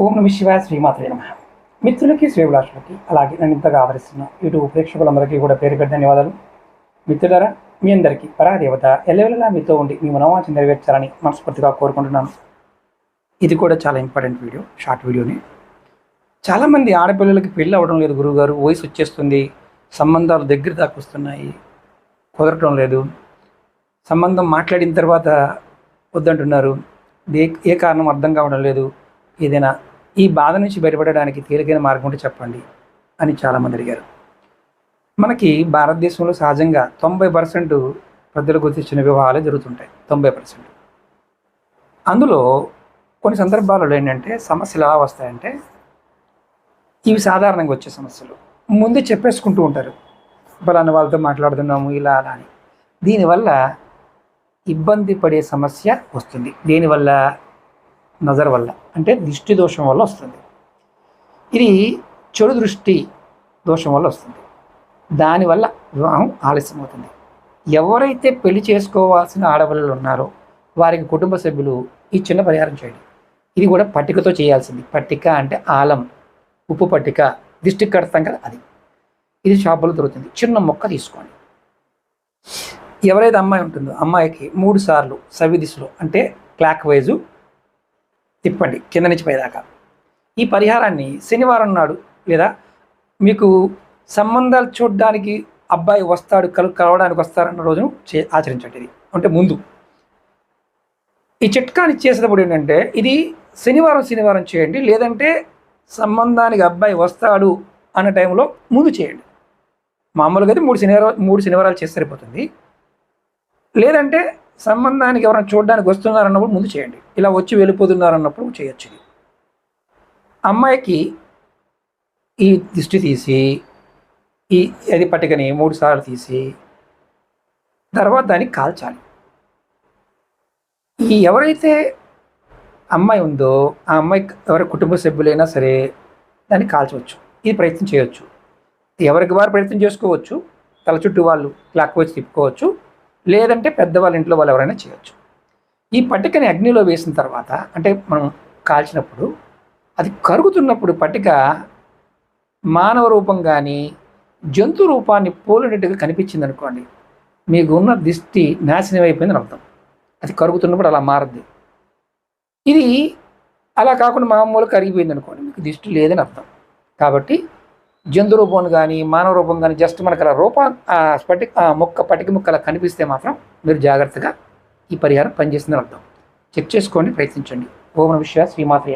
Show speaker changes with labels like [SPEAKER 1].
[SPEAKER 1] ఓం నమ శివాయ, శ్రీమాత్రే నమః. మిత్రులకి, శ్రేభిలాషులకి, అలాగే నన్ను ఇంతగా ఆదరిస్తున్న యూట్యూబ్ ప్రేక్షకులందరికీ కూడా పేరు పెద్ద ధన్యవాదాలు. మిత్రులారా, మీ అందరికీ పరాదేవత ఎల్లవెల్లలా మీతో ఉండి మీ మనోవాంఛ నెరవేర్చాలని మనస్ఫూర్తిగా కోరుకుంటున్నాను. ఇది కూడా చాలా ఇంపార్టెంట్ వీడియో, షార్ట్ వీడియోని. చాలామంది ఆడపిల్లలకి పెళ్ళి అవ్వడం లేదు గురువుగారు, వయసు వచ్చేస్తుంది, సంబంధాలు దగ్గర దాకా వస్తున్నాయి, కుదరటం లేదు, సంబంధం మాట్లాడిన తర్వాత వద్దంటున్నారు, ఏ కారణం అర్థం కావడం లేదు, ఏదైనా ఈ బాధ నుంచి బయటపడడానికి తేలికైన మార్గం ఉంటే చెప్పండి అని చాలామంది అడిగారు. మనకి భారతదేశంలో సహజంగా 90% పెద్దలు గుర్తించిన వివాహాలే జరుగుతుంటాయి. 90%. అందులో కొన్ని సందర్భాలలో ఏంటంటే సమస్యలు ఎలా వస్తాయంటే, ఇవి సాధారణంగా వచ్చే సమస్యలు ముందే చెప్పేసుకుంటూ ఉంటారు, ఫలానా వాళ్ళతో మాట్లాడుతున్నాము ఇలా అలా అని. దీనివల్ల ఇబ్బంది పడే సమస్య వస్తుంది. దేనివల్ల? నజర్ వల్ల, అంటే దృష్టి దోషం వల్ల వస్తుంది. ఇది చెడు దృష్టి దోషం వల్ల వస్తుంది. దానివల్ల వివాహం ఆలస్యం అవుతుంది. ఎవరైతే పెళ్లి చేసుకోవాల్సిన ఆడపిల్లలు ఉన్నారో వారికి కుటుంబ సభ్యులు ఈ చిన్న పరిహారం చేయండి. ఇది కూడా పట్టికతో చేయాల్సింది. పట్టిక అంటే ఆలం, ఉప్పు పట్టిక, దిష్టికి కడతాం కదా అది. ఇది షాపులో దొరుకుతుంది. చిన్న మొక్క తీసుకోండి. ఎవరైతే అమ్మాయి ఉంటుందో అమ్మాయికి 3 సార్లు సవి దిశలో, అంటే క్లాక్ వైజు తిప్పండి కింద నుంచి పైదాకా. ఈ పరిహారాన్ని శనివారం నాడు, లేదా మీకు సంబంధాలు చూడడానికి అబ్బాయి వస్తాడు, కలవడానికి వస్తారన్న రోజును ఆచరించండి. ఇది అంటే ముందు ఈ చిట్కాని చేసేటప్పుడు ఏంటంటే, ఇది శనివారం చేయండి, లేదంటే సంబంధానికి అబ్బాయి వస్తాడు అన్న టైంలో ముందు చేయండి. మామూలుగా అయితే 3 శనివారాలు చేస్తే సరిపోతుంది. లేదంటే సంబంధానికి ఎవరైనా చూడడానికి వస్తున్నారన్నప్పుడు ముందు చేయండి. ఇలా వచ్చి వెళ్ళిపోతున్నారన్నప్పుడు చేయొచ్చు. అమ్మాయికి ఈ దిష్టి తీసి, అది పట్టికని 3 సార్లు తీసి తర్వాత దాన్ని కాల్చాలి. ఎవరైతే అమ్మాయి ఉందో ఆ అమ్మాయి ఎవరి కుటుంబ సభ్యులైనా సరే దాన్ని కాల్చవచ్చు. ఇది ప్రయత్నం చేయవచ్చు. ఎవరికి వారు ప్రయత్నం చేసుకోవచ్చు. తల చుట్టూ వాళ్ళు క్లాక్ వైజ్ తిప్పుకోవచ్చు, లేదంటే పెద్దవాళ్ళ ఇంట్లో వాళ్ళు ఎవరైనా చేయొచ్చు. ఈ పట్టికని అగ్నిలో వేసిన తర్వాత, అంటే మనం కాల్చినప్పుడు అది కరుగుతున్నప్పుడు పట్టిక మానవ రూపం కానీ జంతు రూపాన్ని పోలినట్టుగా కనిపించింది అనుకోండి, మీకు ఉన్న దిష్టి నాశనం అయిపోయిందని అర్థం. అది కరుగుతున్నప్పుడు అలా మారద్దు. ఇది అలా కాకుండా మామూలు కరిగిపోయింది అనుకోండి, మీకు దిష్టి లేదని అర్థం. కాబట్టి జంతు రూపం కానీ మానవ రూపం కానీ జస్ట్ మనకు అలా పట్టిక ముక్క అలా కనిపిస్తే మాత్రం మీరు జాగ్రత్తగా ఈ పరిహారం పనిచేస్తుందని అర్థం. చెక్ చేసుకోండి, ప్రయత్నించండి. ఓం నమః శివాయ, శ్రీమాత్రే నమః.